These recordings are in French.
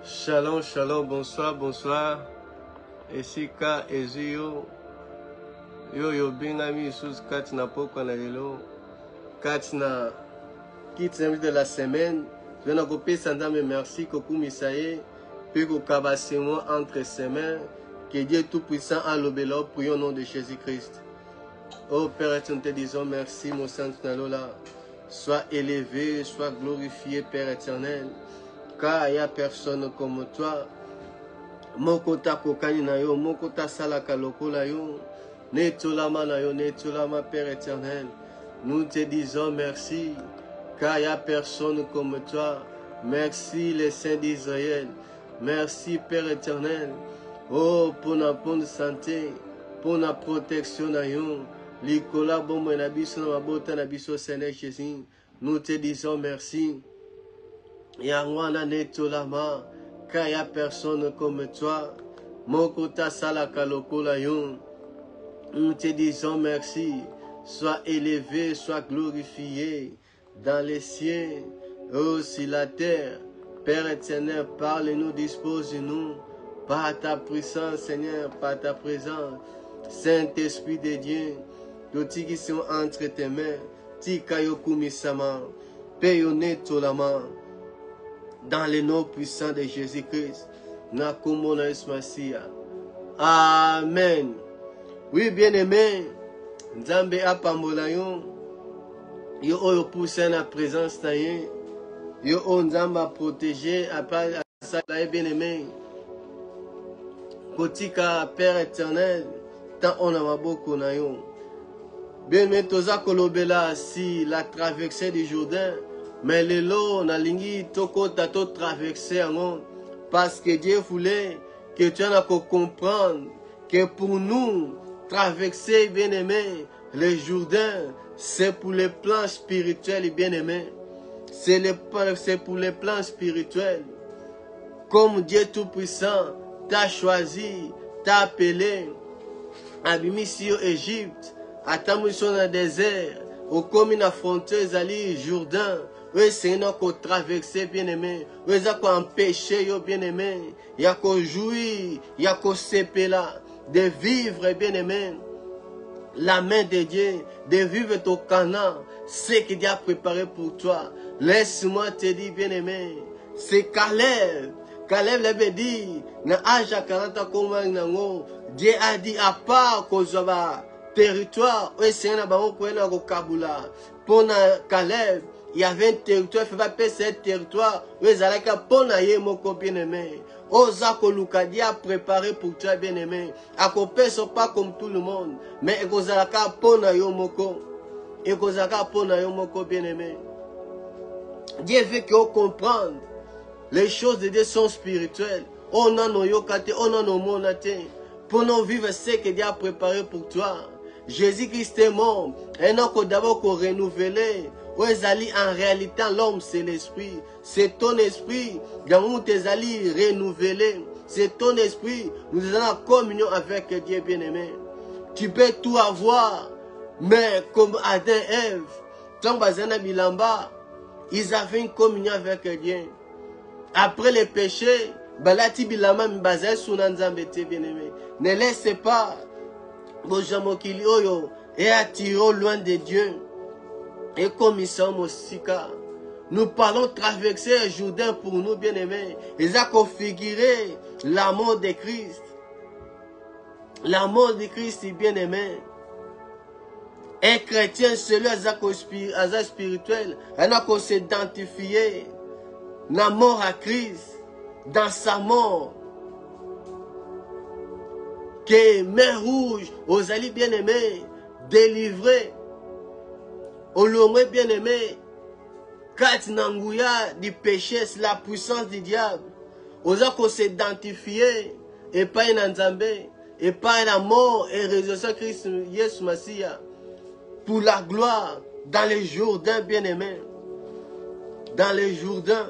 Shalom, shalom, bonsoir, bonsoir. Esika, Ezio. Yo, bingami, sous Katina Poko na Yelo. Katina, quitte de la semaine. Je vais couper Sandame, merci, Koku Misaye. Puis Kokabassimo entre ses mains. Que Dieu Tout-Puissant a l'obélo, prions au nom de Jésus-Christ. Oh Père, nous te disons merci, mon Saint Nalola. Sois élevé, sois glorifié, Père éternel. Car il n'y a personne comme toi. Mokota kokani na yo, mokota salaka lokola yo. Netolama na yo, netolama Père éternel. Nous te disons merci, car il n'y a personne comme toi. Merci les saints d'Israël. Merci Père éternel. Oh, pour la bonne santé, pour la protection na yo. Likola bombo na biso na mabota na biso Seigneur Jésus. Nous te disons merci. Yangwana netolama, car il n'y a personne comme toi. Mokota salaka lokola yo. Nous te disons merci. Sois élevé, sois glorifié dans les cieux, aussi la terre. Père éternel, parle-nous, dispose-nous par ta puissance, Seigneur, par ta présence. Saint-Esprit de Dieu, tous qui sont entre tes mains, Tikayokumisama, Peyone Tolama, dans les noms puissants de Jésus-Christ. Nakumona Ismasia. Amen. Oui, bien-aimé, Nzambe apambola yo, yo oyo pousse na présence na ye, yo o Nzambe a protégé, après ça, bien-aimé, kotika Père éternel, tant on a maboko na yo. Bien-aimé, toza kolobela si la traversée du Jourdain, mais le lot na lingi toko tato traversé en parce que Dieu voulait que tu en as comprendre que pour nous, traverser, bien-aimé, le Jourdain, c'est pour les plans spirituels, bien-aimé. C'est pour les plans spirituels. Comme Dieu Tout-Puissant t'a choisi, t'a appelé, abimisi au Égypte, à Tamusson dans le désert, au commun à frontière, Zali, Jourdain, oui, c'est un qu'on traverser, bien-aimé. Oui, c'est qu'on empêcher, bien-aimé. Il y a qu'on jouir, il y a qu'on s'épeler là. De vivre, bien-aimé, la main de Dieu, de vivre ton Canaan, ce qu'il a préparé pour toi. Laisse-moi te dire, bien-aimé, c'est Caleb. Caleb l'avait dit, na aja 40 ans, Dieu a dit, à part qu'on soit territoire, oui, c'est un abandon pour aller au Kabula. Pour Caleb, il y avait un territoire, il ne faut pas ce territoire, oui, il y a un moko bien-aimé. Ozako Lukadi a préparé pour toi, bien-aimé. Akopé sont pas comme tout le monde. Mais Ekozalaka pona yo moko. Ekozalaka pona yo moko, bien-aimé. Dieu veut qu'on comprenne. Les choses de Dieu sont spirituelles. On a nos yokate, on a nos monate. Pour nous vivre ce que Dieu a préparé pour toi. Jésus-Christ est mort. Et non qu'on d'abord qu'on renouvelle. En réalité, l'homme, c'est l'esprit. C'est ton esprit. Dans tes alliés renouvelés. C'est ton esprit. Nous sommes en communion avec Dieu bien-aimé. Tu peux tout avoir. Mais comme Adam et Ève, tant Bazana Bilamba, ils avaient une communion avec Dieu. Après le péché, Balati Bilama Mbazé Sunanzambete bien-aimé. Ne laissez pas vos jamokili oyo et attirez loin de Dieu. Et comme ils sont aussi, nous parlons traverser le Jourdain pour nous, bien-aimés. Ils ont configuré la mort de Christ. La mort de Christ est bien-aimé. Un chrétien, celui qui spirituel, il a qu'on s'identifier la mort à Christ, dans sa mort. Que main rouge, aux alliés bien-aimés, délivrés. Olomé bien-aimé, quand Nangouya du péché, c'est la puissance du diable. Osa qu'on s'identifier, et pas un Nzambé, et pas la mort et résurrection Christ, Yes Massia, pour la gloire, dans les Jourdains bien-aimés. Dans les Jourdains.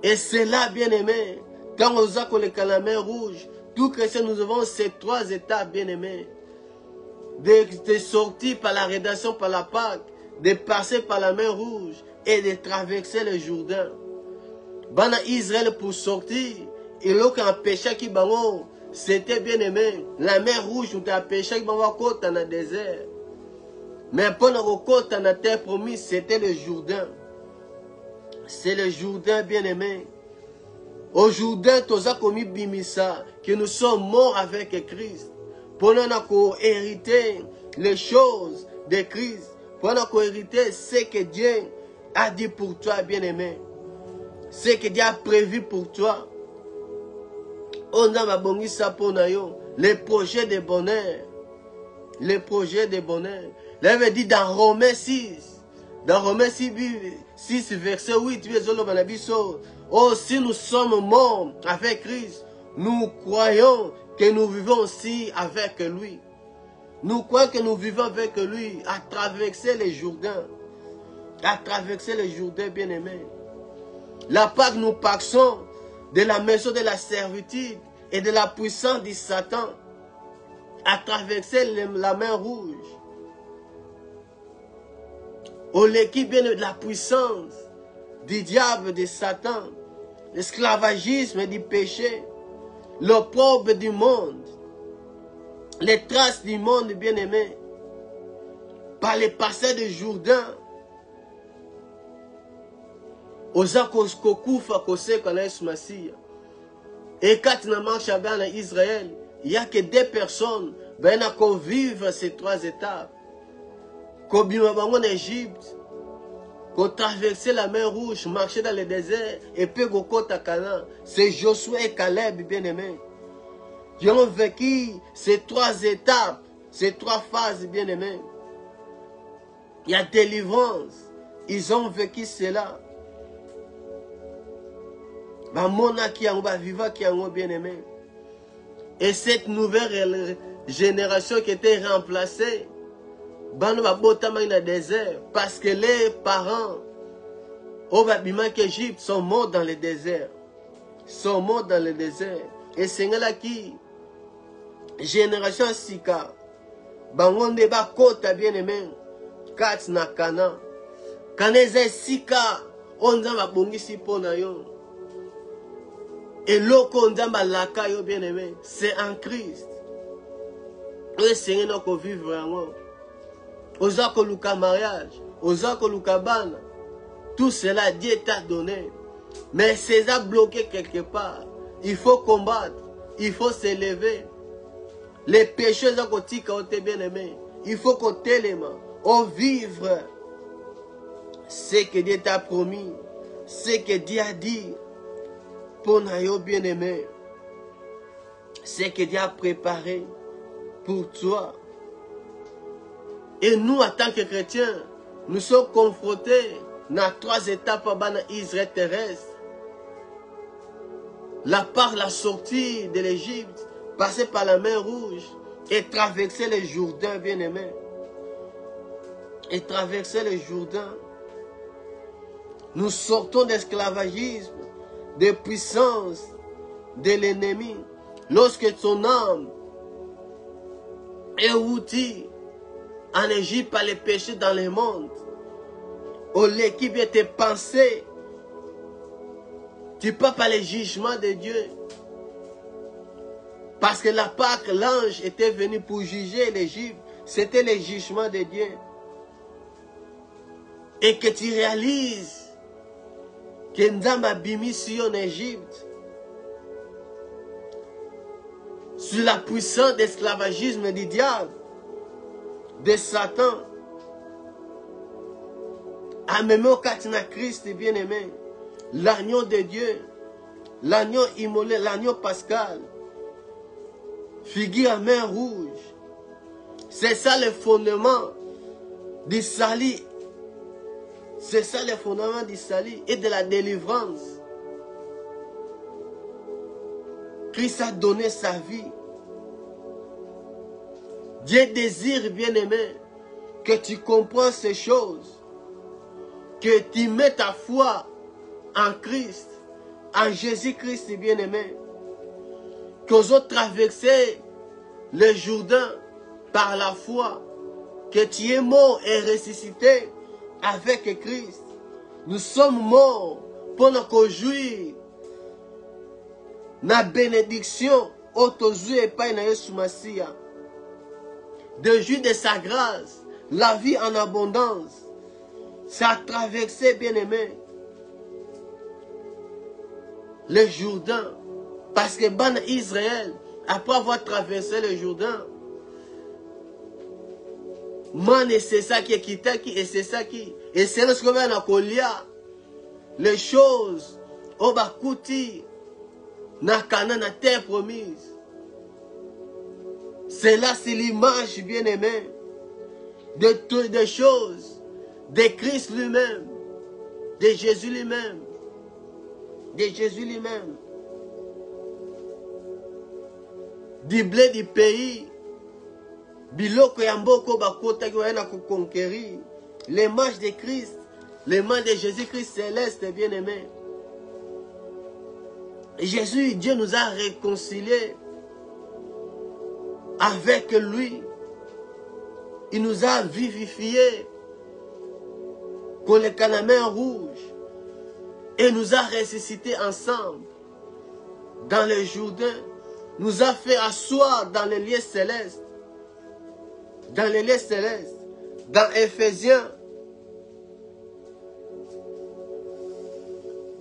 Et c'est là, bien-aimé, quand on a les calamars rouges, tout chrétien, nous avons ces trois étapes, bien-aimés. De sortir par la rédemption, par la Pâque, de passer par la mer rouge et de traverser le Jourdain. Bana Israël pour sortir. Et là, quand péché qui bango, c'était bien aimé. La mer rouge, nous avons péché qui bango côte dans le désert. Mais pendant que côte dans la terre promise, c'était le Jourdain. C'est le Jourdain bien aimé. Au Jourdain, tous a commis bimisa, que nous sommes morts avec Christ. Pendant qu'on hérité les choses de Christ. Pendant qu'on hérité ce que Dieu a dit pour toi, bien aimé. Ce que Dieu a prévu pour toi. On a mabongi ça pour nous. Les projets de bonheur. Les projets de bonheur. Là, il dit dans Romains 6. Dans Romains 6 verset 8. Oh, si nous sommes morts avec Christ, nous croyons que nous vivons aussi avec lui. Nous croyons que nous vivons avec lui à traverser les Jourdains. À traverser les Jourdains, bien-aimés. La Pâque, nous passons de la maison de la servitude et de la puissance du Satan à traverser la mer rouge. Au l'équipe de la puissance du diable, de Satan, l'esclavagisme du péché, l'opprobre du monde, les traces du monde bien-aimé, par les passés de Jourdain, aux akoskokufa kose connaissent Massia. Et quand tu marches en Israël, il n'y a que 2 personnes qui vivent ces 3 étapes. Quand tu en Égypte, quand traverser la mer Rouge, marcher dans le désert, et puis à Canaan, c'est Josué et Caleb, bien-aimés. Ils ont vécu ces 3 étapes, ces 3 phases, bien-aimés. Il y a délivrance. Ils ont vécu cela. Bien-aimé. Et cette nouvelle génération qui était remplacée, dans le désert, parce que les parents au Égypte sont morts dans le désert. Sont morts dans le désert. Et c'est là qui, génération Sika, bangonde ba kota bien-aimé, kat na Kana. Kaneze Sika, on va bongisi pona yo. Et l'oko ndamba laka yo bien-aimé, c'est en Christ. Et c'est là qu'on vit vraiment. Osa koluka mariage, osa koluka bana. Tout cela Dieu t'a donné. Mais c'est à bloquer quelque part. Il faut combattre, il faut s'élever. Les péchés à côté quand t'es bien aimé. Il faut qu'on t'élève, on vivre ce que Dieu t'a promis, ce que Dieu a dit. Pour nous bien aimé, ce que Dieu a préparé pour toi. Et nous, en tant que chrétiens, nous sommes confrontés dans 3 étapes de Israël terrestre. La sortie de l'Égypte, passer par la mer Rouge et traverser le Jourdain, bien aimé. Et traverser le Jourdain. Nous sortons d'esclavagisme, de puissance de l'ennemi. Lorsque son âme est outil en Égypte par les péchés dans le monde, au l'équipe de tes pensées, tu pars par les jugements de Dieu. Parce que la Pâque, l'ange était venu pour juger l'Égypte. C'était le jugement de Dieu. Et que tu réalises que Ndama bimi sur en Égypte, sur la puissance d'esclavagisme du diable, de Satan, à même au Katina Christ bien-aimé, l'agneau de Dieu, l'agneau immolé, l'agneau pascal, figure à main rouge. C'est ça le fondement du salut. C'est ça le fondement du salut et de la délivrance. Christ a donné sa vie. Dieu désire, bien-aimé, que tu comprends ces choses. Que tu mets ta foi en Christ, en Jésus-Christ, bien-aimé. Que vous traversé le Jourdain par la foi. Que tu es mort et ressuscité avec Christ. Nous sommes morts pour nous jouir la bénédiction autozui et pas na Yesu Masia. De jouir de sa grâce, la vie en abondance. Ça a traversé, bien-aimé, le Jourdain. Parce que ban Israël, après avoir traversé le Jourdain, man et c'est ça qui est quitté, et c'est ça qui. Et c'est ce qu'on a colia. Les choses, au bakouti, na Canaan, na terre promise. C'est là, c'est l'image bien-aimée de toutes les choses, de Christ lui-même, de Jésus lui-même, de Jésus lui-même, du blé du pays, biloko yamboko bakota qui va conquérir, l'image de Christ, l'image de Jésus-Christ céleste bien-aimé. Jésus, Dieu nous a réconciliés avec lui. Il nous a vivifiés comme les canamins rouges et nous a ressuscités ensemble dans le Jourdain. Nous a fait asseoir dans les lieux célestes. Dans les lieux célestes. Dans Éphésiens.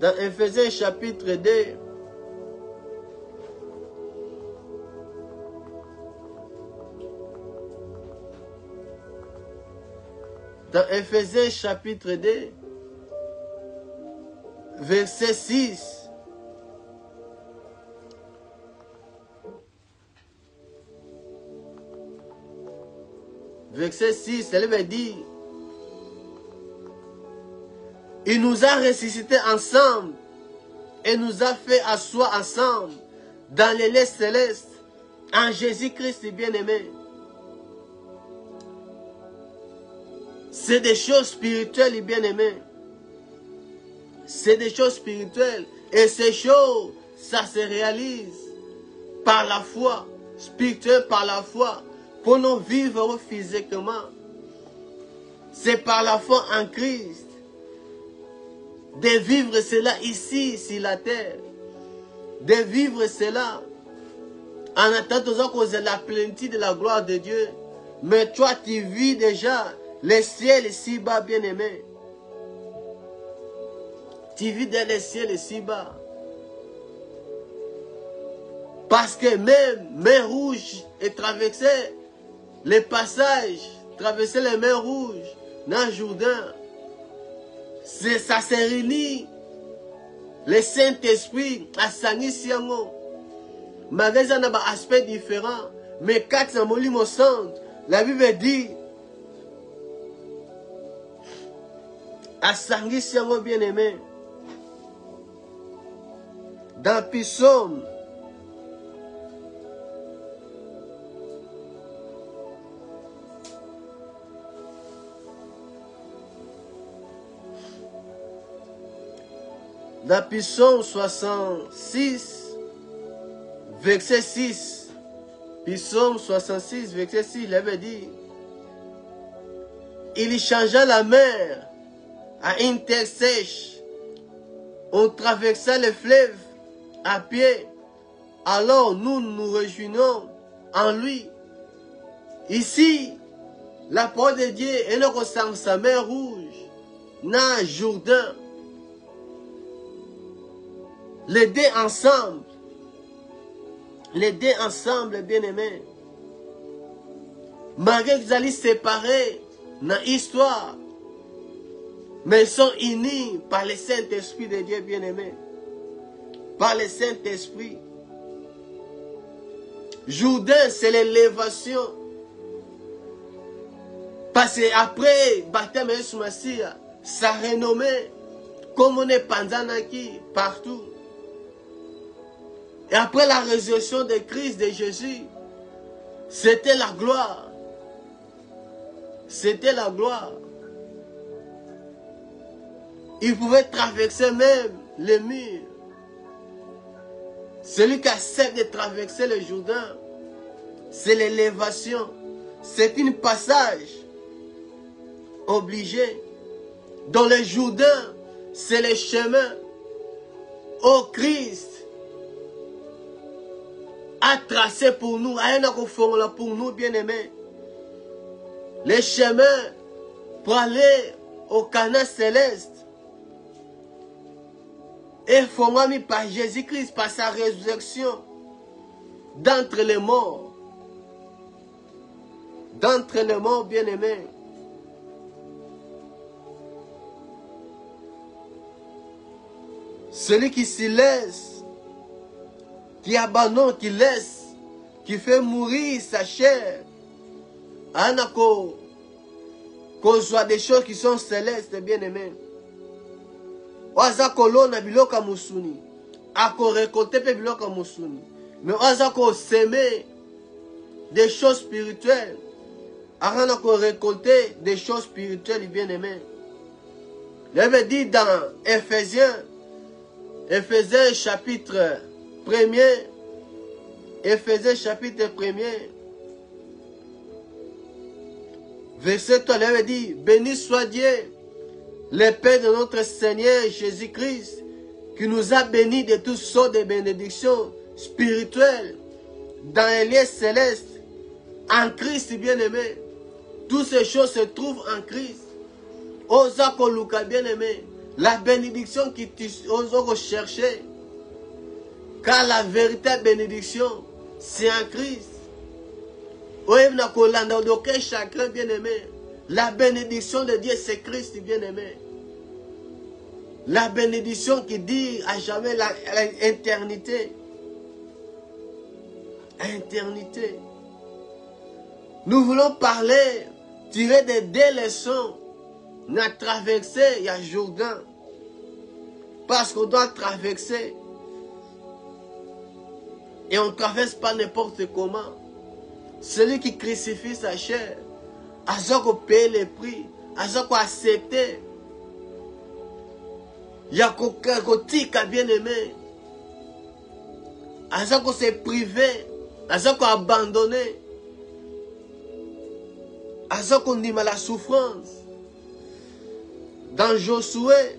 Dans Éphésiens chapitre 2. Dans Éphésiens chapitre 2, verset 6. Verset 6, elle veut dire, il nous a ressuscités ensemble et nous a fait asseoir ensemble dans les lieux célestes en Jésus-Christ bien-aimé. C'est des choses spirituelles, bien-aimés. C'est des choses spirituelles. Et ces choses, ça se réalise par la foi. Spirituelle par la foi. Pour nous vivre physiquement. C'est par la foi en Christ. De vivre cela ici, sur la terre. De vivre cela en attendant que la plénitude de la gloire de Dieu. Mais toi, tu vis déjà le ciel si bas, bien-aimé. Tu vis dans le ciel si bas. Parce que même mer rouge est traversé, les passages, traverser les mers rouges, dans le Jourdain, ça se réunit. Le Saint-Esprit a sangui siango. Malgré ça, on a un aspect différent. Mais quand ça m'a au centre, la Bible dit, à sangui siango bien-aimé. Dans Psaume, dans Psaume 66, verset 6, Psaume 66, verset 6, il avait dit, il changea la mer à une terre sèche, on traversa le fleuve à pied, alors nous nous réjouissons en lui. Ici, la parole de Dieu est le ressemble sa mer rouge, dans Jourdain. Les deux ensemble, bien-aimés. Malgré qu'ils allaient séparés dans l'histoire, mais ils sont unis par le Saint-Esprit de Dieu, bien-aimé. Par le Saint-Esprit. Jourdain, c'est l'élévation. Parce qu'après, baptême de Jésus Messie, ça renommé, comme on est Panzanaki, partout. Et après la résurrection de Christ, de Jésus, c'était la gloire. C'était la gloire. Il pouvait traverser même les murs. Celui qui accepte de traverser le Jourdain, c'est l'élévation. C'est un passage obligé. Dans le Jourdain, c'est le chemin Oh Christ a tracé pour nous, pour nous, bien-aimés, les chemins pour aller au Canaan céleste. Et formé par Jésus-Christ, par sa résurrection d'entre les morts. D'entre les morts, bien-aimés. Celui qui s'y laisse, qui abandonne, qui laisse, qui fait mourir sa chair, qu'on soit des choses qui sont célestes, bien-aimés. Oza kolona biloka musuni, ako récolter pe biloka musuni, mais oza ko semer des choses spirituelles, afin ko récolter des choses spirituelles, bien-aimés. Il veut dire dans Éphésiens chapitre 1er, Éphésiens chapitre 1er, verset 3, il veut dire, béni soit Dieu, le Père de notre Seigneur Jésus-Christ, qui nous a bénis de toutes sortes de bénédictions spirituelles dans les lieux célestes, en Christ bien-aimé. Toutes ces choses se trouvent en Christ. Osa Koluka bien-aimé, la bénédiction qui ose chercher, car la véritable bénédiction, c'est en Christ. Oevna Kolanda Odoke chacun bien-aimé. La bénédiction de Dieu, c'est Christ bien-aimé. La bénédiction qui dit à jamais l'éternité. Éternité. Nous voulons parler, tirer des deux leçons. On a traversé, il y a Jourdain. Parce qu'on doit traverser. Et on ne traverse pas n'importe comment. Celui qui crucifie sa chair, Azoko paye le prix, Azoko accepter. Yakotika bien-aimé. Azoko se privé, Azoko abandonné. Azoko ndima la souffrance. Dans Josué,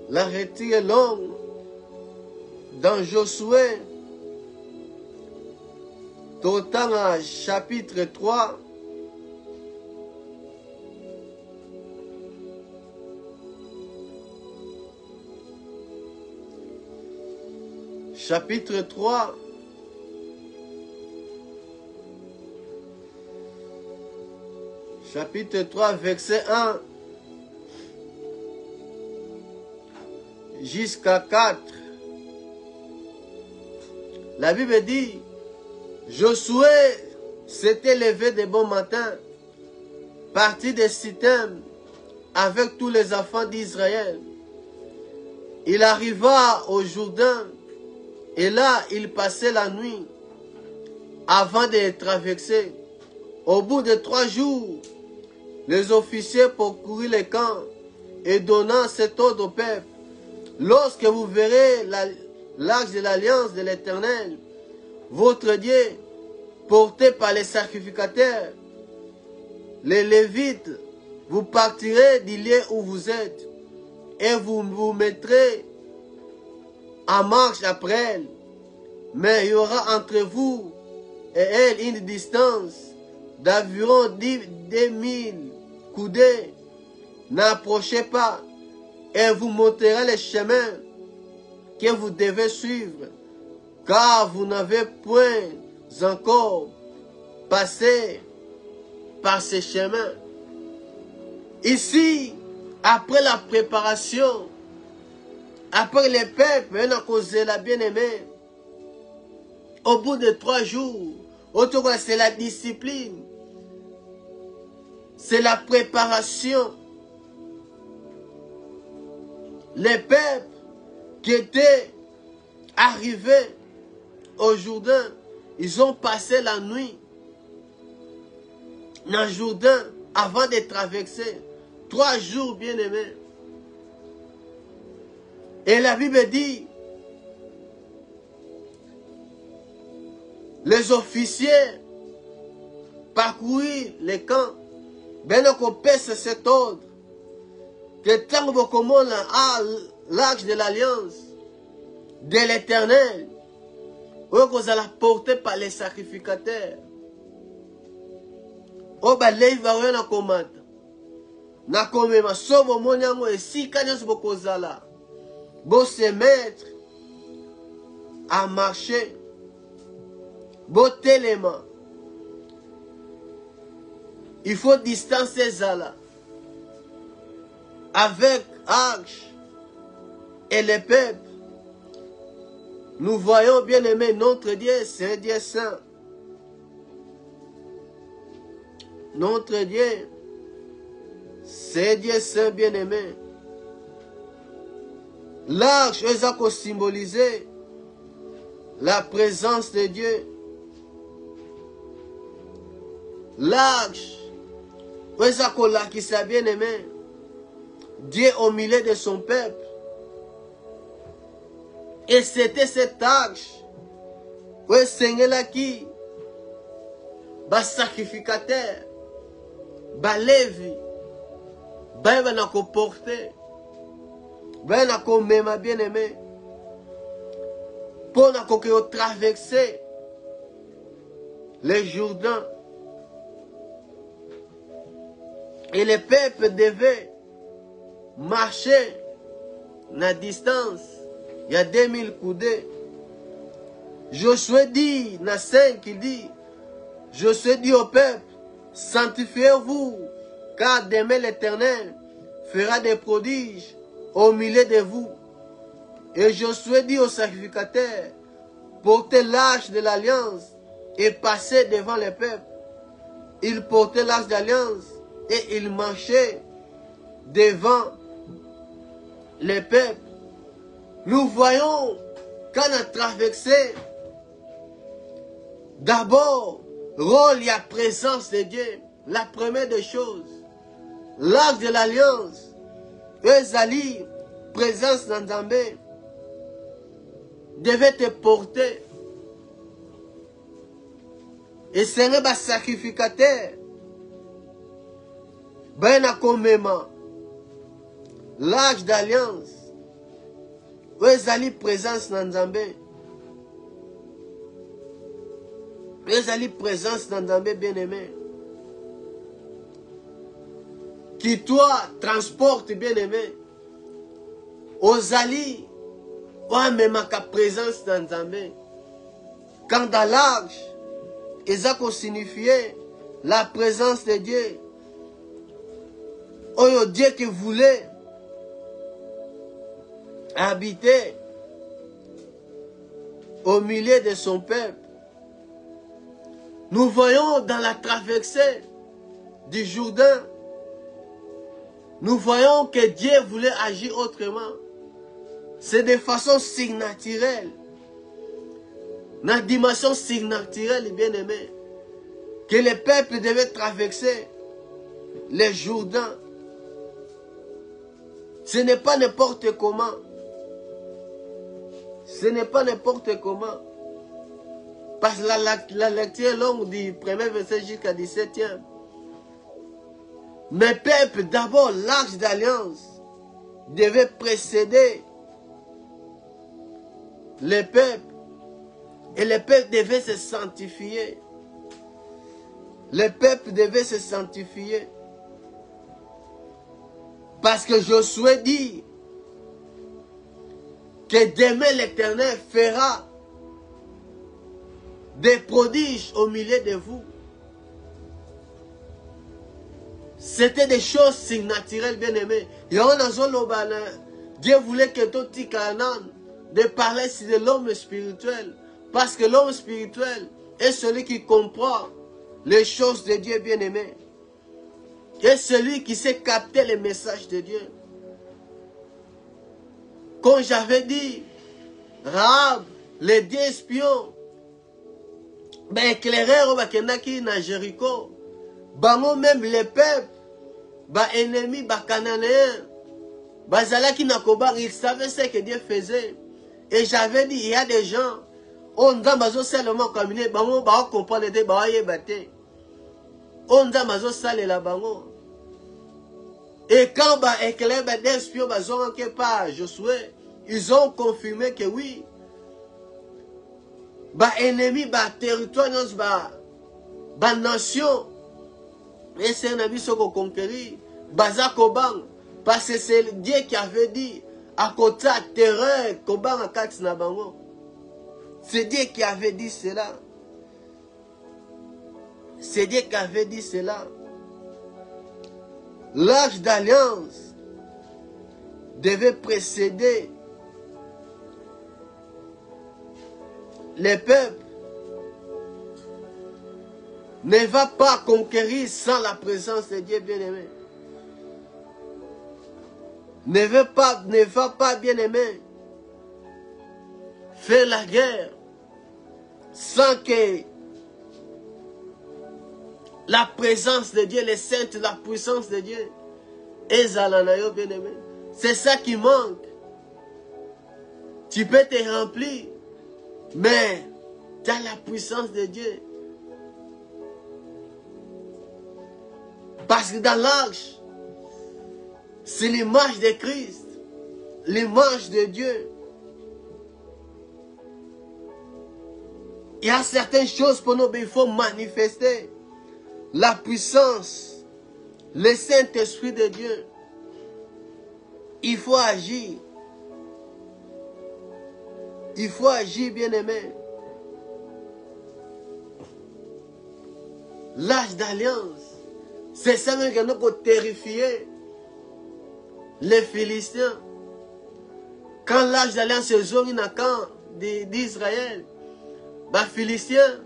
la retirée est longue. Dans Josué, autant à chapitre 3, chapitre 3, chapitre 3, verset 1 jusqu'à 4. La Bible dit, Josué s'était levé de bon matin, parti de Sittim avec tous les enfants d'Israël. Il arriva au Jourdain et là il passait la nuit avant de traverser. Au bout de 3 jours, les officiers parcoururent les camps et donnant cet ordre au peuple. Lorsque vous verrez l'arche de l'alliance de l'Éternel, votre Dieu, porté par les sacrificateurs, les Lévites, vous partirez du lieu où vous êtes et vous vous mettrez en marche après elle. Mais il y aura entre vous et elle une distance d'environ 10 000 coudées. N'approchez pas et vous monterez les chemins que vous devez suivre, car vous n'avez point encore passé par ces chemins. Ici, après la préparation, après les peuples, on a causé la bien-aimée, au bout de 3 jours, c'est la discipline, c'est la préparation. Les peuples qui étaient arrivés au Jourdain, ils ont passé la nuit dans le Jourdain avant de traverser. 3 jours, bien aimés. Et la Bible dit, les officiers parcoururent les camps Ben qu'on pèse cet ordre. Que tant que vous à l'arche de l'alliance de l'Éternel, vous allez porter par les sacrificateurs. Vous allez voir na commande. Na komema sobo monyango esika nyonso bokozala. Bo se mettre à marcher. Bo telema. Il faut distancer Zala avec Arche et les peuples. Nous voyons bien aimé notre Dieu, c'est un Dieu saint. Notre Dieu, c'est Dieu saint bien aimé. L'arche est symboliser la présence de Dieu. L'arche qui s'est bien aimé. Dieu au milieu de son peuple. Et c'était cette arche. Où le Seigneur qui va sacrificateur. Va Lévi. Va porter. Va même bien aimé. Pour traverser le Jourdain. Et le peuple devait marcher à distance. Il y a 2000 coudées. Josué dit, dans 5, il dit, Josué dit au peuple, sanctifiez-vous, car demain l'Éternel fera des prodiges au milieu de vous. Et Josué dit aux sacrificateurs, portez l'arche de l'alliance et passez devant le peuple. Ils portaient l'arche d'alliance et ils marchaient devant les peuples. Nous voyons quand on a traversé, d'abord, rôle et la présence de Dieu. La première des choses, l'arche de l'alliance, Ezali, présence d'Andambé, devait te porter. Et ce n'est pas sacrificateur. Ben à commément, l'arche d'alliance, Ezali, présence d'Andambé. Ezali, présence d'Andambé bien-aimé. Qui toi transporte bien-aimé. Ozali, ou même à présence d'Andambé. Quand dans l'arche, ça signifiait la présence de Dieu. Oh Dieu qui voulait habiter au milieu de son peuple. Nous voyons dans la traversée du Jourdain, nous voyons que Dieu voulait agir autrement. C'est de façon surnaturelle. Dans la dimension surnaturelle, bien aimé, que le peuple devait traverser le Jourdain. Ce n'est pas n'importe comment. Ce n'est pas n'importe comment. Parce que la lecture est longue du premier verset jusqu'à 17e. Mais peuple, d'abord, l'arche d'alliance devait précéder le peuple. Et le peuple devait se sanctifier. Le peuple devait se sanctifier. Parce que Josué dit que demain l'Éternel fera des prodiges au milieu de vous. C'était des choses surnaturelles, bien aimées. Dieu voulait que tout Tikanan de parler de l'homme spirituel. Parce que l'homme spirituel est celui qui comprend les choses de Dieu, bien aimé. Et celui qui sait capter les messages de Dieu. Comme j'avais dit, Rahab, les 10 espions, ben éclairèrent au Bakenaki na Jéricho. Bango même les peuples, ba ennemis, ba cananéens, ba zalaki na kobar, ils savaient ce que Dieu faisait. Et j'avais dit, il y a des gens, on a seulement caminé, bango ba comprendre de ba yebate. Onda mazo sale la bango. Et quand ba éclair ba d'espion ba zon quelque part Josué, ils ont confirmé que oui. Ba ennemi ba territoire nos ba nation. Et c'est un ami qui a conquéri. Baza Kobang. Parce que c'est Dieu qui avait dit à côté de terreur Kobang à Katina Bango. C'est Dieu qui avait dit cela. C'est Dieu qui avait dit cela. L'arche d'alliance devait précéder les peuples. Ne va pas conquérir sans la présence de Dieu bien-aimé. Ne va pas bien-aimé faire la guerre sans que la présence de Dieu, les saints, la puissance de Dieu, et Zalanayo bien-aimé. C'est ça qui manque. Tu peux te remplir, mais tu as la puissance de Dieu. Parce que dans l'arche, c'est l'image de Christ, l'image de Dieu. Il y a certaines choses pour nous, il faut manifester la puissance, le Saint-Esprit de Dieu. Il faut agir. Il faut agir, bien-aimé. L'âge d'alliance, c'est ça même qui nous a terrifié les Philistins. Quand l'âge d'alliance est zone dans le camp d'Israël, les Philistins,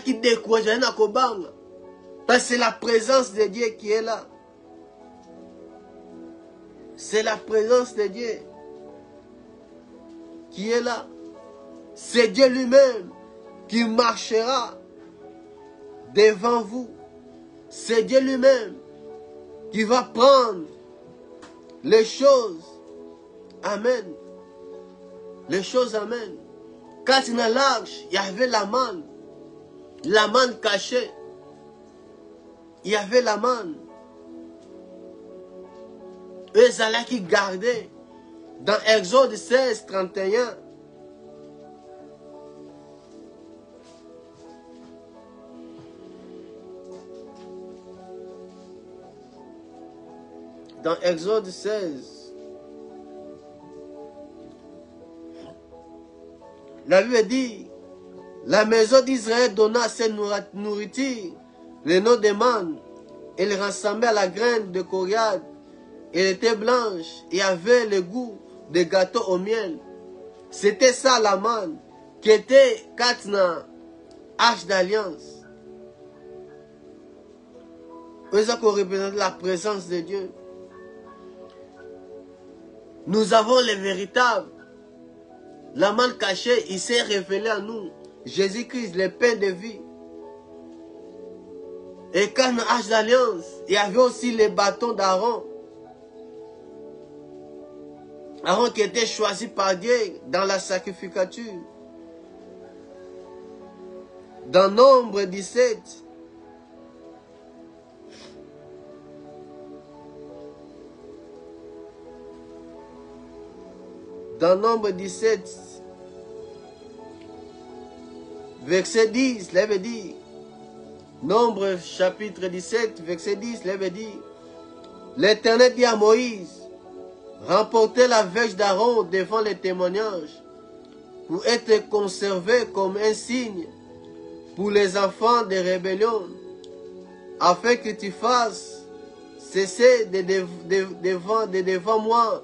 qui découragent à Kobang. Parce que c'est la présence de Dieu qui est là. C'est la présence de Dieu qui est là. C'est Dieu lui-même qui marchera devant vous. C'est Dieu lui-même qui va prendre les choses. Amen. Les choses, amen. Quand il y a l'arche, il y avait la manne. La manne cachée. Il y avait la manne. Eux, c'est qui gardaient. Dans Exode 16, 31. Dans Exode 16. La Bible dit, la maison d'Israël donna à cette nourriture le nom de manne. Elle ressemblait à la graine de coriandre. Elle était blanche et avait le goût de gâteau au miel. C'était ça la manne, qui était Katna, arche d'alliance. Ça qu'on représente la présence de Dieu. Nous avons les véritables. La manne cachée, il s'est révélé à nous. Jésus-Christ, le pain de vie. Et quand dans l'arche d'alliance, il y avait aussi les bâtons d'Aaron. Aaron qui était choisi par Dieu dans la sacrificature. Dans Nombre 17. Dans Nombre 17, verset 10, l'Ève dit, Nombre chapitre 17, verset 10, l'Ève dit, l'Éternel dit à Moïse, remportez la verge d'Aaron devant les témoignages, pour être conservé comme un signe pour les enfants des rébellions, afin que tu fasses cesser devant moi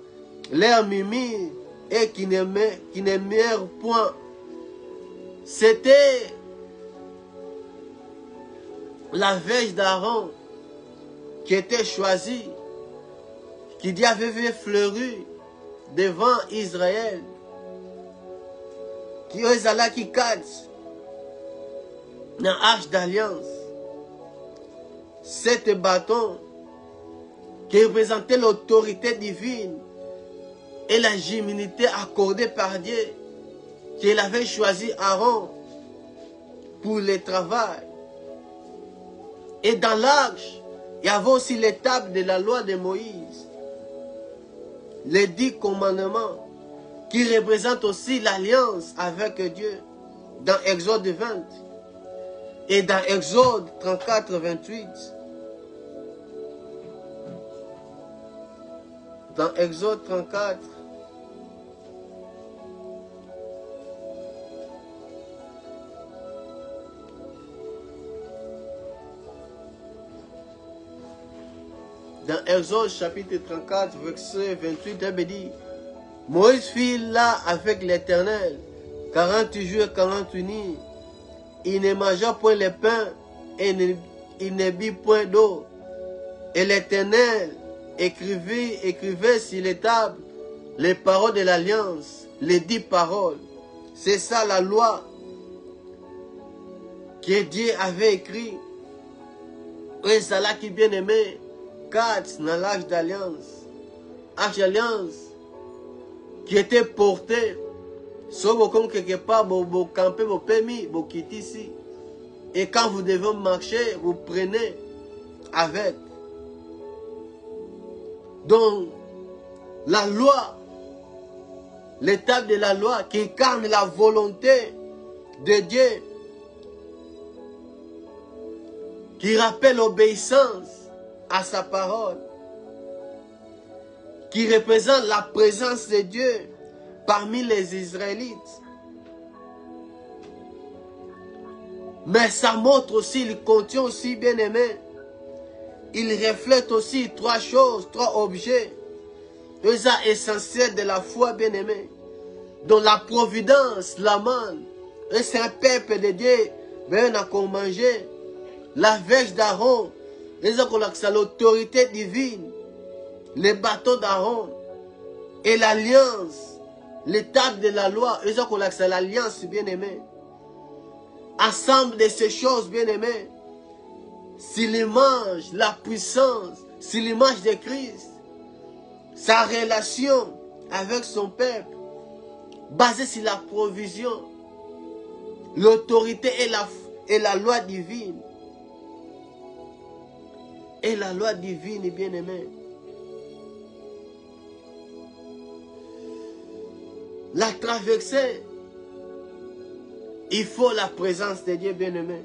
l'air mimir et qui ne meurt point. C'était la verge d'Aaron qui était choisie, qui Dieu avait fait fleurir devant Israël, qui est là qui cache dans l'arche d'alliance. Cet bâton qui représentait l'autorité divine et la divinité accordée par Dieu, qu'il avait choisi Aaron pour le travail. Et dans l'arche, il y avait aussi les tables de la loi de Moïse. Les 10 commandements qui représentent aussi l'alliance avec Dieu dans Exode 20 et dans Exode 34, 28. Dans Exode 34, dans Exode chapitre 34, verset 28, il dit, Moïse fit là avec l'Éternel 48 jours et 48 nuits. Il ne mangea point le pain et il ne but point d'eau. Et l'Éternel écrivait sur les tables les paroles de l'alliance, les 10 paroles. C'est ça la loi que Dieu avait écrit. Et c'est là qui bien aimé. 4 dans l'arche d'alliance. Arche d'alliance qui était portée. Sauf comme quelque part, vous campez, vous permis, vous quittez ici. Et quand vous devez marcher, vous prenez avec. Donc, la loi, l'étape de la loi qui incarne la volonté de Dieu, qui rappelle l'obéissance à sa parole, qui représente la présence de Dieu parmi les Israélites. Mais ça montre aussi, il contient aussi, bien aimé, il reflète aussi 3 choses, 3 objets, essentiels de la foi, bien aimé, dont la providence, l'amende, et c'est un peuple de Dieu, ben on a qu'on mangeait, la verge d'Aaron, l'autorité divine, les bâtons d'Aaron, et l'alliance, l'étape de la loi, c'est l'alliance, bien aimé. Ensemble de ces choses, bien aimé, s'il mange la puissance, s'il mange de Christ, sa relation avec son peuple, basée sur la provision, l'autorité et la loi divine. Et la loi divine, bien aimé. La traversée, il faut la présence de Dieu, bien aimé.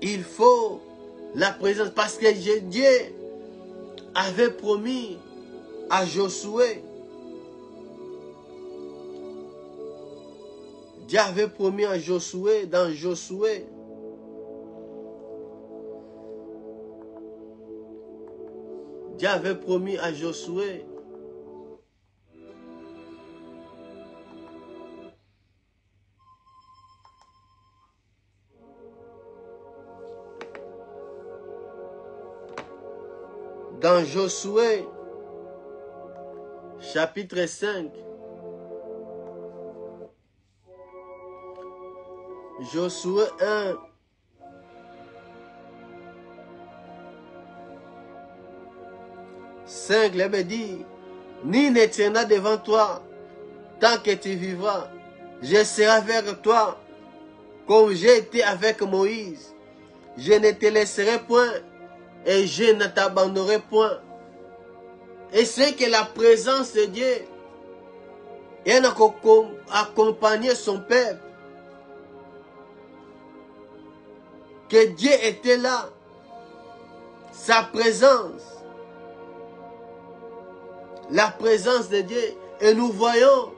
Il faut la présence, parce que Dieu avait promis à Josué. Dieu avait promis à Josué, dans Josué. Dieu avait promis à Josué. Dans Josué, chapitre 5, Josué 1, il me dit, ni ne tiendra devant toi tant que tu vivras. Je serai avec toi comme j'ai été avec Moïse. Je ne te laisserai point et je ne t'abandonnerai point. Et c'est que la présence de Dieu, elle a accompagné son peuple. Que Dieu était là. Sa présence. La présence de Dieu. Et nous voyons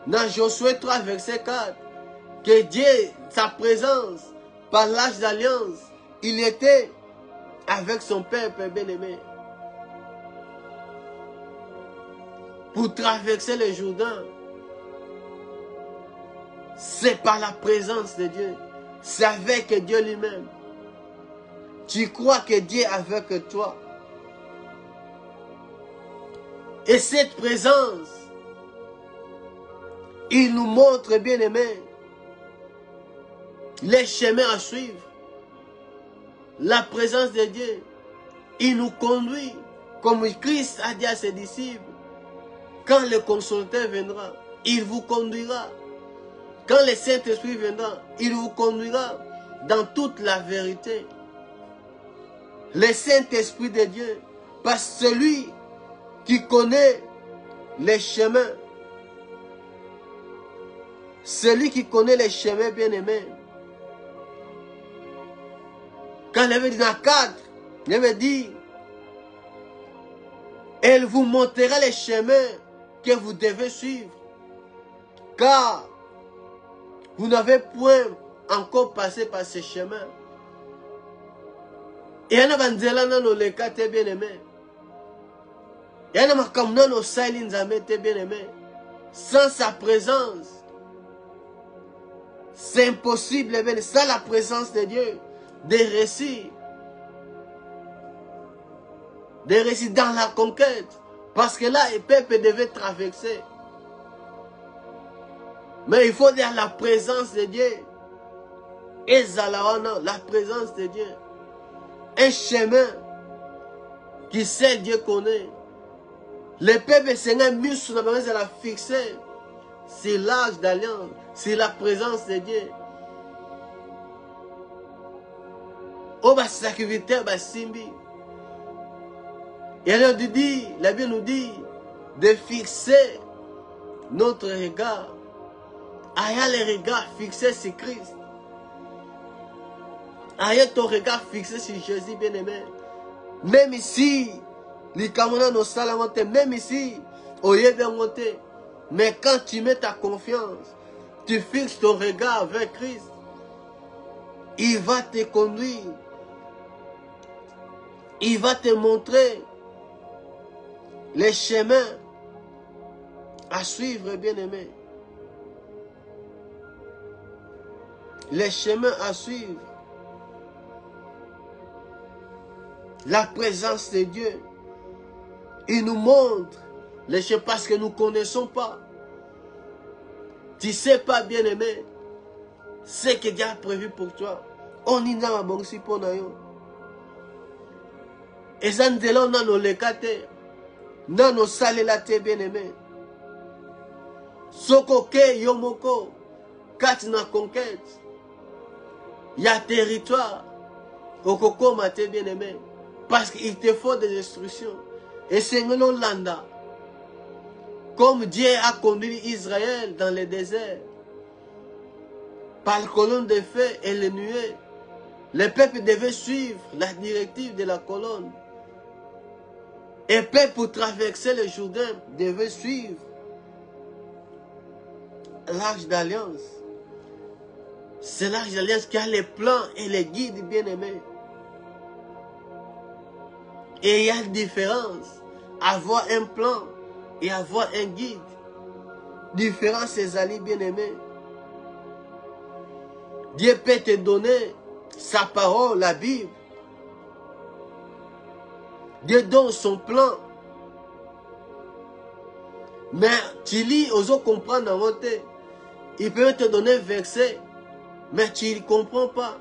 dans Josué 3, verset 4, que Dieu, sa présence, par l'âge d'alliance, il était avec son peuple bien-aimé. Pour traverser le Jourdain, c'est par la présence de Dieu. C'est avec Dieu lui-même. Tu crois que Dieu est avec toi. Et cette présence, il nous montre, bien aimé, les chemins à suivre. La présence de Dieu, il nous conduit, comme Christ a dit à ses disciples, quand le consolateur viendra, il vous conduira. Quand le Saint-Esprit viendra, il vous conduira dans toute la vérité. Le Saint-Esprit de Dieu, parce que celui qui connaît les chemins, celui qui connaît les chemins, bien-aimés. Quand il avait dit dans 4, il avait dit, elle vous montrera les chemins que vous devez suivre, car vous n'avez point encore passé par ces chemins. Et il y a des cas bien-aimés. Il y a des bien-aimés. Sans sa présence, c'est impossible, sans la présence de Dieu, des récits dans la conquête. Parce que là, le peuple devait traverser. Mais il faut dire la présence de Dieu. Et Zalawana, la présence de Dieu. Un chemin qui seul Dieu connaît. Le peuple Seigneur mis sur la balance, elle a fixé. C'est l'âge d'alliance. C'est la présence de Dieu. Oh, bah, sacrificateur, bah, Simbi. Et alors, la Bible nous dit de fixer notre regard. Ayant le regard fixé sur Christ. Ayant ton regard fixé sur Jésus, bien-aimé. Même ici, les camarades nos salles montent, même ici, au lieu de monter. Mais quand tu mets ta confiance, tu fixes ton regard vers Christ, il va te conduire. Il va te montrer les chemins à suivre, bien-aimé. Les chemins à suivre. La présence de Dieu. Il nous montre les chemins parce que nous ne connaissons pas. Tu ne sais pas, bien-aimé, ce que Dieu a prévu pour toi. On y n'a pas si pour nous. Et ça nous dit là, on a nos lécatés. Non, nos salelatés, bien-aimé. Sokoke, Yomoko, Katina conquête. Il y a territoire. Okoko mate bien-aimé. Parce qu'il te faut des instructions. Et c'est nous landa. Comme Dieu a conduit Israël dans le désert. Par la colonne de feu et les nuées. Le peuple devait suivre la directive de la colonne. Et le peuple pour traverser le Jourdain devait suivre l'arche d'alliance. C'est l'arche d'alliance qui a les plans et les guides bien-aimés. Et il y a une différence. Avoir un plan et avoir un guide. Différence, ses alliés bien-aimés. Dieu peut te donner sa parole, la Bible. Dieu donne son plan. Mais tu lis, osons comprendre dans votre tête. Il peut te donner un verset. Mais tu ne comprends pas.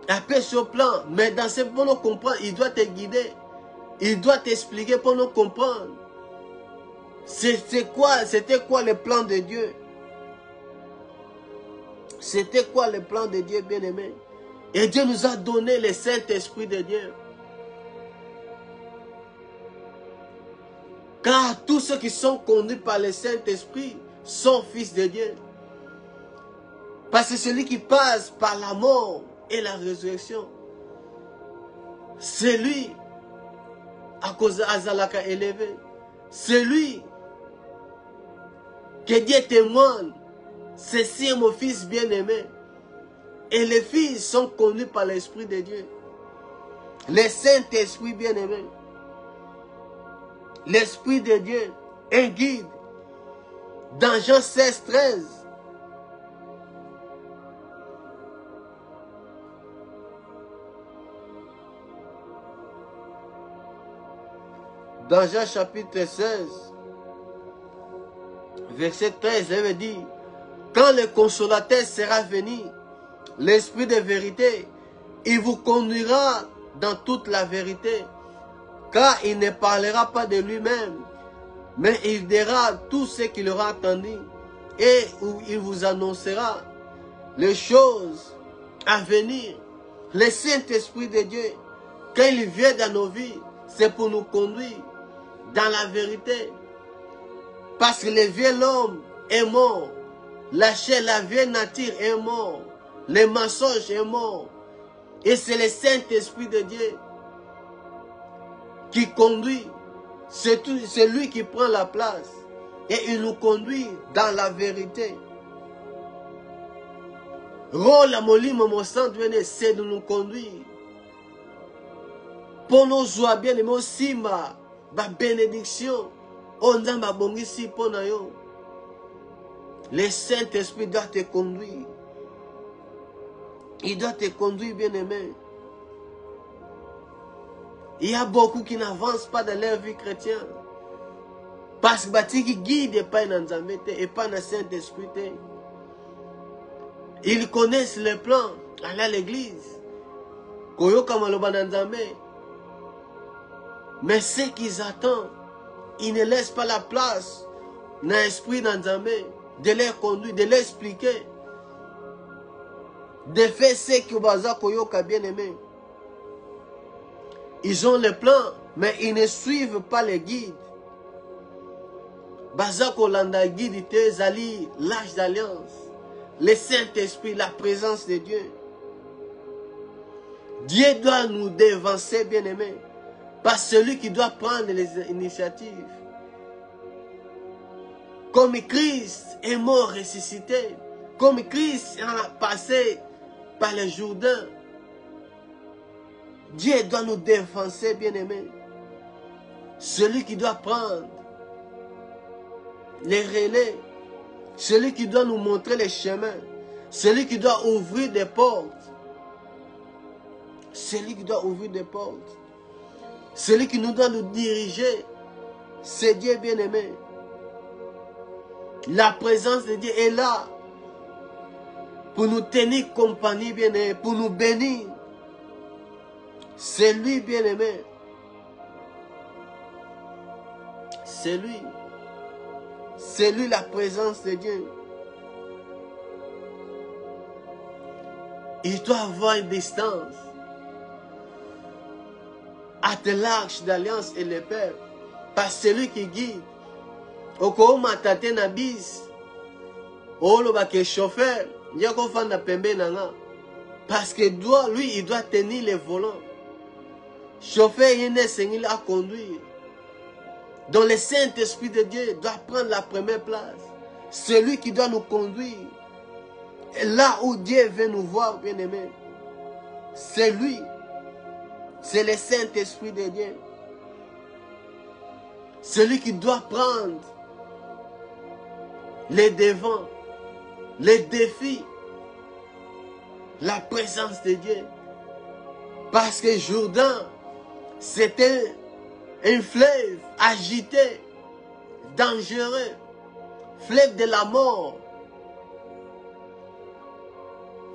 Après ce plan, mais dans ce pour nous comprendre, il doit te guider. Il doit t'expliquer pour nous comprendre. C'était quoi le plan de Dieu? C'était quoi le plan de Dieu, bien-aimé? Et Dieu nous a donné le Saint-Esprit de Dieu. Car tous ceux qui sont conduits par le Saint-Esprit sont fils de Dieu. Parce que celui qui passe par la mort et la résurrection, c'est lui, à cause d'Azalaka élevé, c'est lui que Dieu témoigne, ceci est mon fils bien-aimé. Et les fils sont conduits par l'Esprit de Dieu. Le Saint-Esprit bien-aimé. L'Esprit de Dieu, un guide. Dans Jean 16, 13. Dans Jean chapitre 16, verset 13, il veut dire, quand le consolateur sera venu, l'Esprit de vérité, il vous conduira dans toute la vérité, car il ne parlera pas de lui-même, mais il dira tout ce qu'il aura entendu et où il vous annoncera les choses à venir. Le Saint-Esprit de Dieu, quand il vient dans nos vies, c'est pour nous conduire dans la vérité. Parce que le vieux homme est mort, la chair, la vieille nature est mort, le mensonge est mort. Et c'est le Saint-Esprit de Dieu qui conduit. C'est lui qui prend la place. Et il nous conduit dans la vérité. Rôle à mon sang, c'est de nous conduire. Pour nos joies bien aimés aussi, ma bénédiction. On a ma bonne ici pour nous. Le Saint-Esprit doit te conduire. Il doit te conduire, bien aimé. Il y a beaucoup qui n'avancent pas dans leur vie chrétienne. Parce que qui guide pas dans Nzambe et pas dans le Saint-Esprit. Ils connaissent les plans à l'église. Mais ce qu'ils attendent, ils ne laissent pas la place dans l'esprit d'Nzambe de leur conduire, de leur expliquer. De faire ce que Baza Koyoka bien aimé. Ils ont les plans, mais ils ne suivent pas les guides. Baza Kolanda guide Zali, l'âge d'alliance, le Saint-Esprit, la présence de Dieu. Dieu doit nous dévancer, bien aimé, par celui qui doit prendre les initiatives. Comme Christ est mort ressuscité, comme Christ a passé par le Jourdain, Dieu doit nous défenser, bien-aimés. Celui qui doit prendre les relais, celui qui doit nous montrer les chemins, celui qui doit ouvrir des portes, celui qui doit ouvrir des portes, celui qui nous doit nous diriger, c'est Dieu, bien-aimé. La présence de Dieu est là pour nous tenir compagnie, bien-aimé, pour nous bénir. C'est lui, bien-aimé. C'est lui. C'est lui la présence de Dieu. Il doit avoir une distance entre l'arche d'alliance et le Père. Par celui qui guide. Oko matate na bis. Olo ba ke chauffeur. Yako fanda pembe nanga. Parce que lui, il doit tenir les volants. Chauffeur, il est à conduire. Donc le Saint-Esprit de Dieu doit prendre la première place. Celui qui doit nous conduire. Et là où Dieu veut nous voir, bien aimé. C'est lui. C'est le Saint-Esprit de Dieu. Celui qui doit prendre les devants, les défis, la présence de Dieu. Parce que Jourdain, c'était un fleuve agité, dangereux, fleuve de la mort.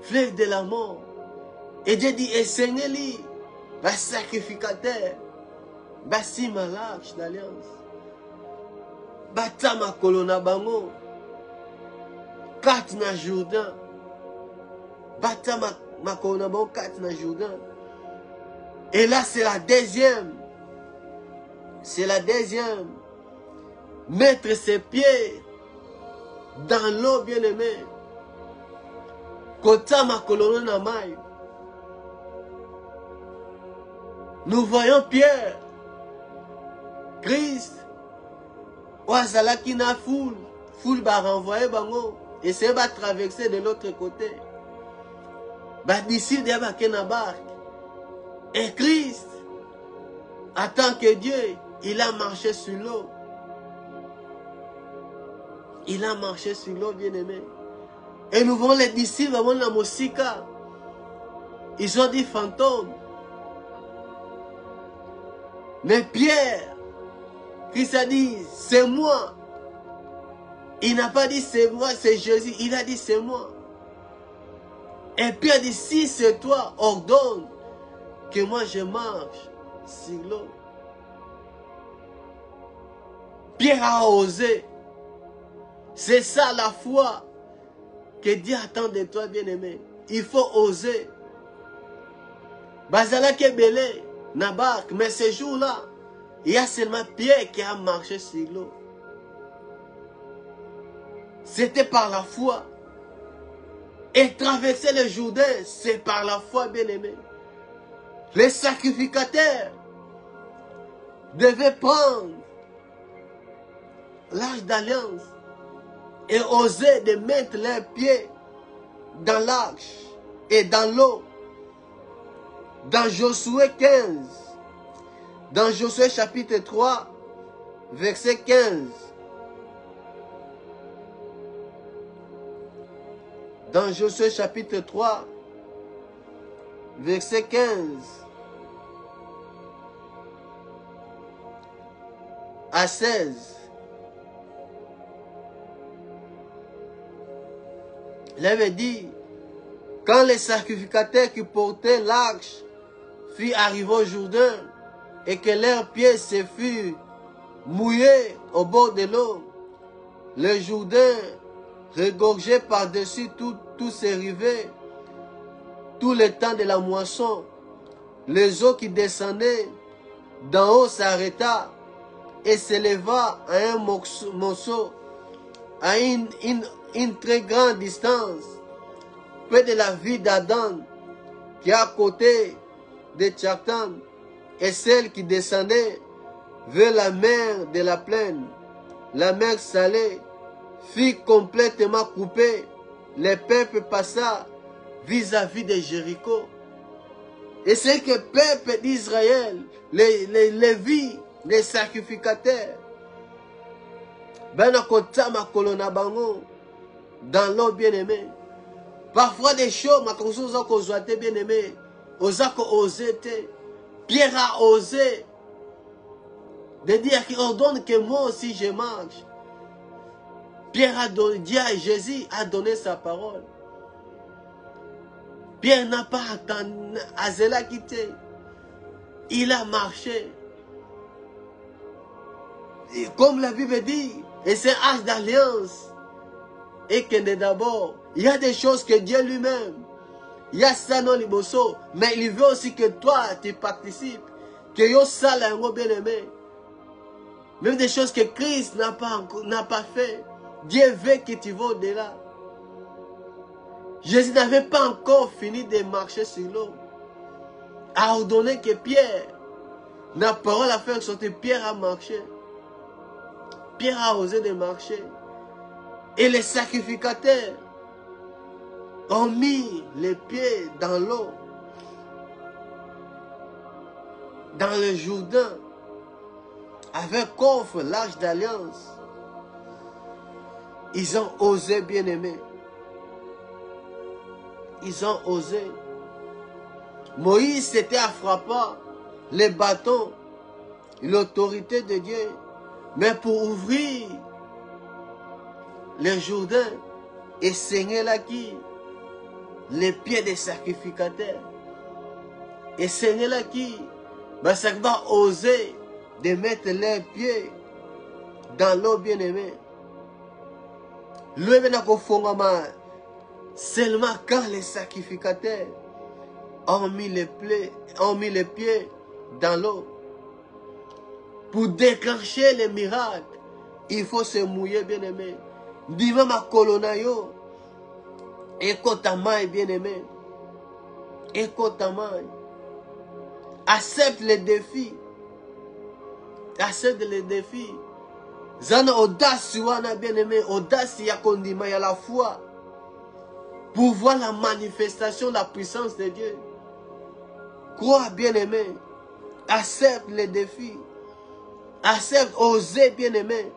Fleuve de la mort. Et Dieu dit, et Seigneur, le sacrificateur, basi l'arche d'alliance, batama kolona bango, kat na Jourdain, batama kolona bango, kat na Jourdain. Et là, c'est la deuxième. C'est la deuxième. Mettre ses pieds dans l'eau, bien-aimé. Kotama kolona mai. Nous voyons Pierre, Christ, Ouazalaki na foule va renvoyer bango, et c'est va traverser de l'autre côté. Bah d'ici de la barque. Et Christ, en tant que Dieu, il a marché sur l'eau. Il a marché sur l'eau, bien-aimé. Et nous voyons les disciples, avant la Mosika. Ils ont dit fantôme. Mais Pierre, Christ a dit, c'est moi. Il n'a pas dit c'est moi, c'est Jésus. Il a dit c'est moi. Et Pierre dit, si c'est toi, ordonne que moi je marche sur l'eau. Pierre a osé. C'est ça la foi que Dieu attend de toi, bien-aimé. Il faut oser. Bazala Kebele, Nabark, mais ce jour-là, il y a seulement Pierre qui a marché sur l'eau. C'était par la foi. Et traverser le Jourdain, c'est par la foi, bien-aimé. Les sacrificateurs devaient prendre l'arche d'alliance et oser de mettre leurs pieds dans l'arche et dans l'eau. Dans Josué 15, dans Josué chapitre 3, verset 15. Dans Josué chapitre 3, verset 15. À 16. Il avait dit, quand les sacrificateurs qui portaient l'arche furent arrivés au Jourdain et que leurs pieds se furent mouillés au bord de l'eau, le Jourdain regorgeait par-dessus tous ses rivets, tout le temps de la moisson. Les eaux qui descendaient d'en haut s'arrêta et s'éleva à un morceau, à une très grande distance, près de la ville d'Adam, qui est à côté de Tchaktan, et celle qui descendait vers la mer de la plaine. La mer salée fut complètement coupée. Le peuple passa vis-à-vis de Jéricho. Et c'est que le peuple d'Israël, les Lévites, les sacrificateurs, dans l'eau bien-aimé. Parfois des choses, bien-aimé, osé. Pierre a osé de dire qu'il ordonne que moi aussi je marche. Pierre a donné, Jésus a donné sa parole. Pierre n'a pas attendu Azéla quitté. Il a marché. Et comme la Bible dit, et c'est arche d'alliance. Et que d'abord, il y a des choses que Dieu lui-même, il y a ça dans les bossos, mais il veut aussi que toi, tu participes. Que yo ça là, bien aimé. Même des choses que Christ n'a pas fait. Dieu veut que tu vas au-delà. Jésus n'avait pas encore fini de marcher sur l'eau. A ordonné que Pierre, la parole a fait sortir, Pierre a marché. Pierre a osé de marcher. Et les sacrificateurs ont mis les pieds dans l'eau, dans le Jourdain, avec coffre, l'arche d'alliance. Ils ont osé, bien-aimé. Ils ont osé. Moïse s'était frappé les bâtons, l'autorité de Dieu. Mais pour ouvrir le Jourdain et saigner là qui les pieds des sacrificateurs. Et saigner là qui ça va oser de mettre leurs pieds dans l'eau bien-aimée. Seulement quand les sacrificateurs ont mis les pieds dans l'eau. Pour déclencher les miracles, il faut se mouiller, bien-aimé. Diva ma colonayo. Écoute-moi, bien-aimé. Écoute-moi. Accepte les défis. Accepte les défis. Zana audace, bien-aimé. Audace, il y a condiment, il y a la foi. Pour voir la manifestation de la puissance de Dieu. Crois, bien-aimé. Accepte les défis. Accepte, osez, bien-aimé.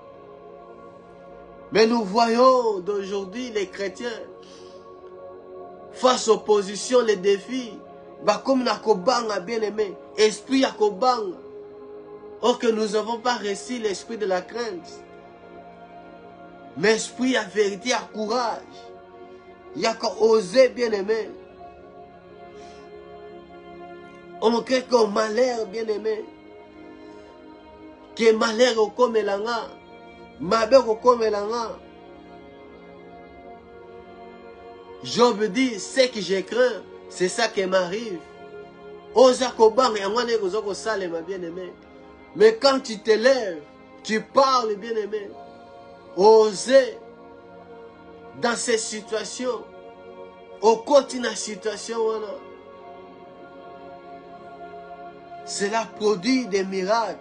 Mais nous voyons d'aujourd'hui les chrétiens face aux positions, les défis. Comme Nakobanga, bien-aimé. Esprit Yakobanga. Or que nous n'avons pas reçu l'esprit de la crainte. Mais esprit à vérité, à courage. Il y a qu'à oser, bien-aimé. On crée qu'au malheur, bien-aimé. Que malheur au comme l'anga. mabe kokomelanga. Job dit, ce que je crains, c'est ça qui m'arrive. Osa kobang ya ngwane kozoko sale ma bien-aimé. Mais quand tu te lèves, tu parles bien-aimé. Oser dans ces situations, au côté de la situation, cela produit des miracles.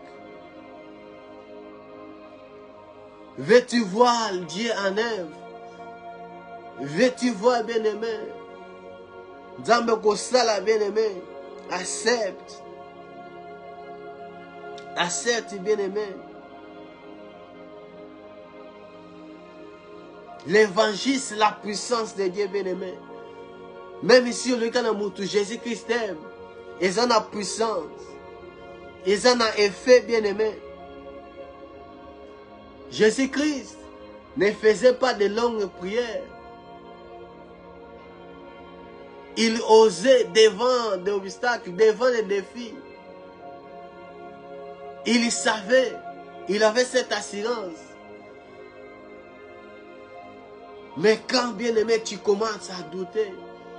Veux-tu voir Dieu en œuvre? Veux-tu voir bien-aimé? Nzambe kosala bien-aimé. Accepte. Accepte bien-aimé. L'évangile, c'est la puissance de Dieu bien-aimé. Même ici, au cas de Jésus-Christ aime. Ils ont la puissance. Ils ont un effet bien-aimé. Jésus-Christ ne faisait pas de longues prières. Il osait devant des obstacles, devant des défis. Il savait, il avait cette assurance. Mais quand bien aimé, tu commences à douter,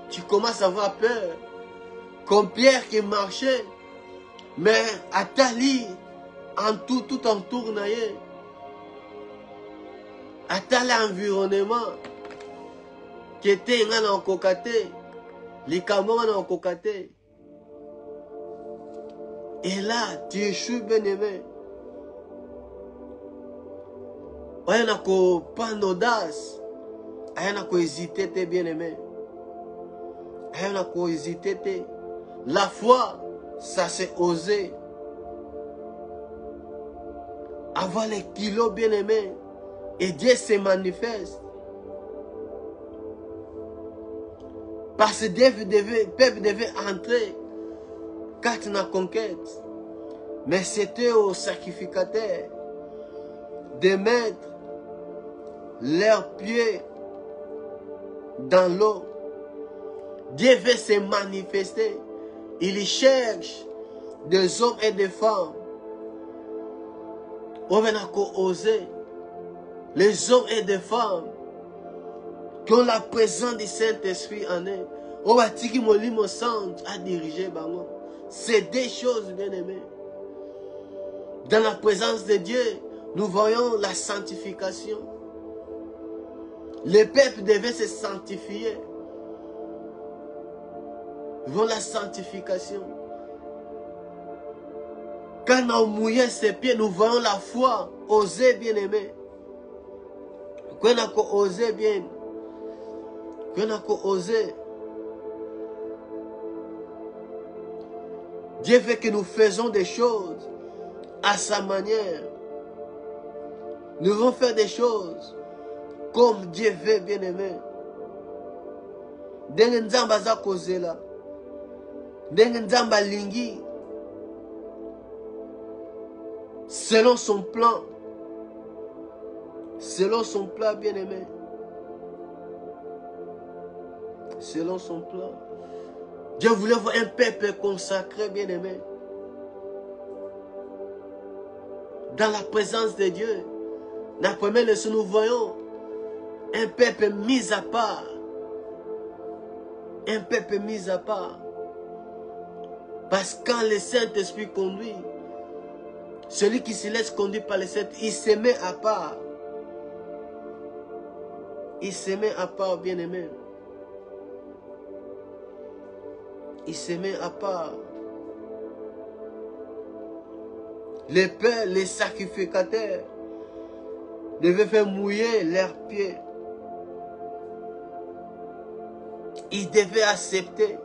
tu commences à avoir peur, comme Pierre qui marchait, mais à Tali, en tout en tournaillé, à Tali environnement, qui était en cocaté, les camarades en cocaté. Et là, tu échoues bien aimé. On n'a pas d'audace. On n'a pas hésité, bien aimé. On n'a pas hésité. La foi, ça c'est oser. Avoir les kilos bien aimés. Et Dieu se manifeste. Parce que le peuple devait entrer quand la conquête. Mais c'était aux sacrificateurs de mettre leurs pieds dans l'eau. Dieu veut se manifester. Il cherche des hommes et des femmes. On va oser. Les hommes et des femmes qui ont la présence du Saint-Esprit en eux. On va dire que mon centre à diriger. C'est des choses bien aimées. Dans la présence de Dieu, nous voyons la sanctification. Le peuple devait se sanctifier. Nous voyons la sanctification. Quand on mouillait ses pieds, nous voyons la foi. Oser bien aimer. Quand on a osé bien. Quand on a osé. Dieu veut que nous faisons des choses à sa manière. Nous devons faire des choses comme Dieu veut, bien aimé. Ndenge nzambe aza kozela. Ndenge nzambe alingi. Selon son plan. Selon son plan, bien aimé. Selon son plan. Dieu voulait voir un peuple consacré, bien aimé. Dans la présence de Dieu. Dans la première leçon, nous voyons un peuple mis à part. Un peuple mis à part. Parce que quand le Saint-Esprit conduit, celui qui se laisse conduire par le Saint-Esprit, il se met à part. Il se met à part, bien aimé. Il se met à part. Les pères, les sacrificateurs devaient faire mouiller leurs pieds. Ils devaient accepter.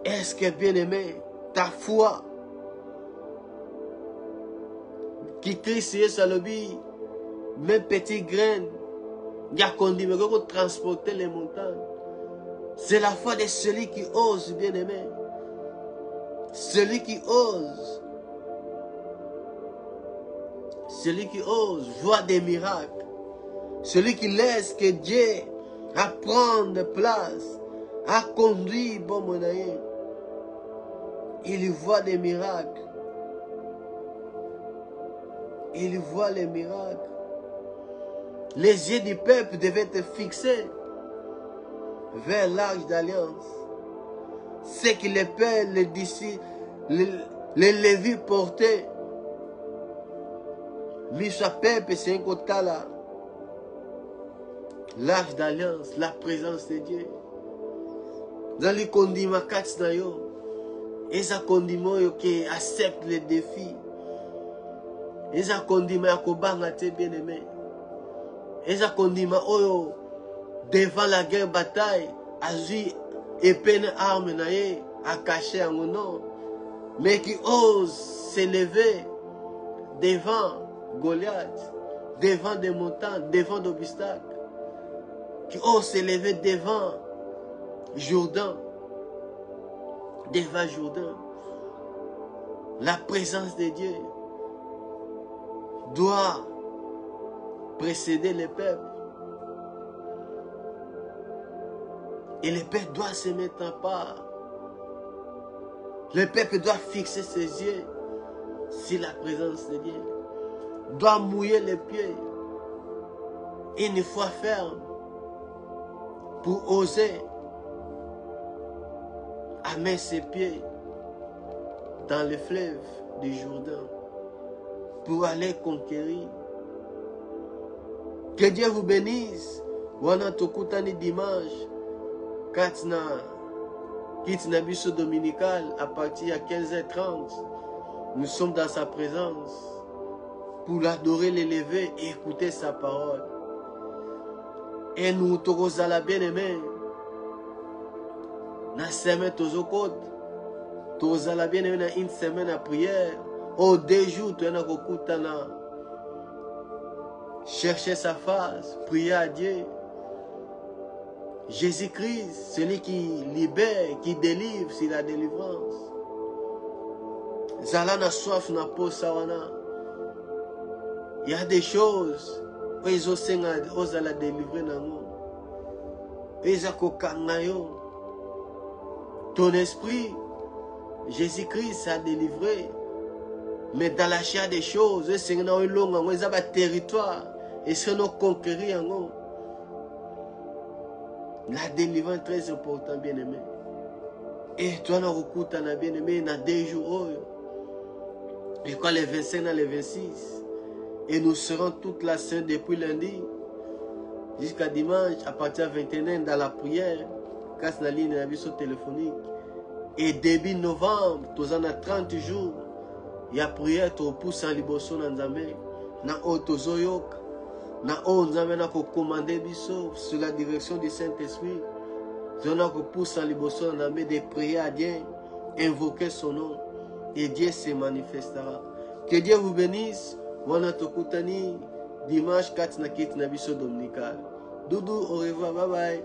Est-ce que, bien aimé, ta foi qui crie sur le lobby, même petit grain, il y a qu'on dit, mais qu'on transporter les montagnes. C'est la foi de celui qui ose, bien aimé. Celui qui ose. Celui qui ose voit des miracles. Celui qui laisse que Dieu a prendre place, a conduit bon moyen. Il y voit des miracles. Il voit les miracles. Les yeux du peuple devaient être fixés vers l'Arche d'Alliance. Ce que les pères, les disciples, les Lévites portaient. Misa peuple, c'est un côté là. L'Arche d'Alliance, la présence de Dieu. Dans les condiments, et ça condiment qui accepte les défis. Et ça condiment qui bien aimé. Et ça condiment devant la guerre bataille, a vu épée arme à cacher en nom, mais qui ose s'élever devant Goliath, devant des montagnes, devant des obstacles, qui ose s'élever devant Jourdain, devant Jourdain. La présence de Dieu doit précéder les peuples. Et le peuple doit se mettre en part. Le peuple doit fixer ses yeux sur la présence de Dieu. Doit mouiller les pieds. Une fois ferme. Pour oser amener ses pieds dans le fleuve du Jourdain. Pour aller conquérir. Que Dieu vous bénisse. Wana tokutani dimanche. Katna Kitna Biso Dominical à partir de 15h30. Nous sommes dans sa présence pour l'adorer, l'élever et écouter sa parole. Et nous tous à la bien-aimée. Na semaine tozokot. Tous à la bien-aimée une semaine à prière. Au 2 jours tu as kokutana. Chercher sa face, prier à Dieu. Jésus-Christ, celui qui libère, qui délivre, c'est la délivrance. Zala na soif na po sawana. Il y a des choses où ils osent la délivrer nango. Ils ont ton esprit, Jésus-Christ a délivré. Mais dans la chair des choses, ils ont un territoire. Et c'est nous conquérir en la délivrance est très importante, bien-aimé. Et toi, nous recoutons, bien-aimé, dans 2 jours. Et quoi, les 25, les 26. Et nous serons toute la semaine depuis lundi jusqu'à dimanche, à partir de 21 dans la prière, casse la ligne de la téléphonique. Et début novembre, nous en avons 30 jours. Il y a prière, tu pousses en liboso dans Zambé. Dans Otozoyok. Nous avons commandé sur la direction du Saint-Esprit. Nous avons poussé en liboso dans Zambé de prier à Dieu, invoquer son nom. Et Dieu se manifestera. Que Dieu vous bénisse. Wana tokutani dimanche 4 na kit na biso dominical. Doudou, au revoir, bye bye.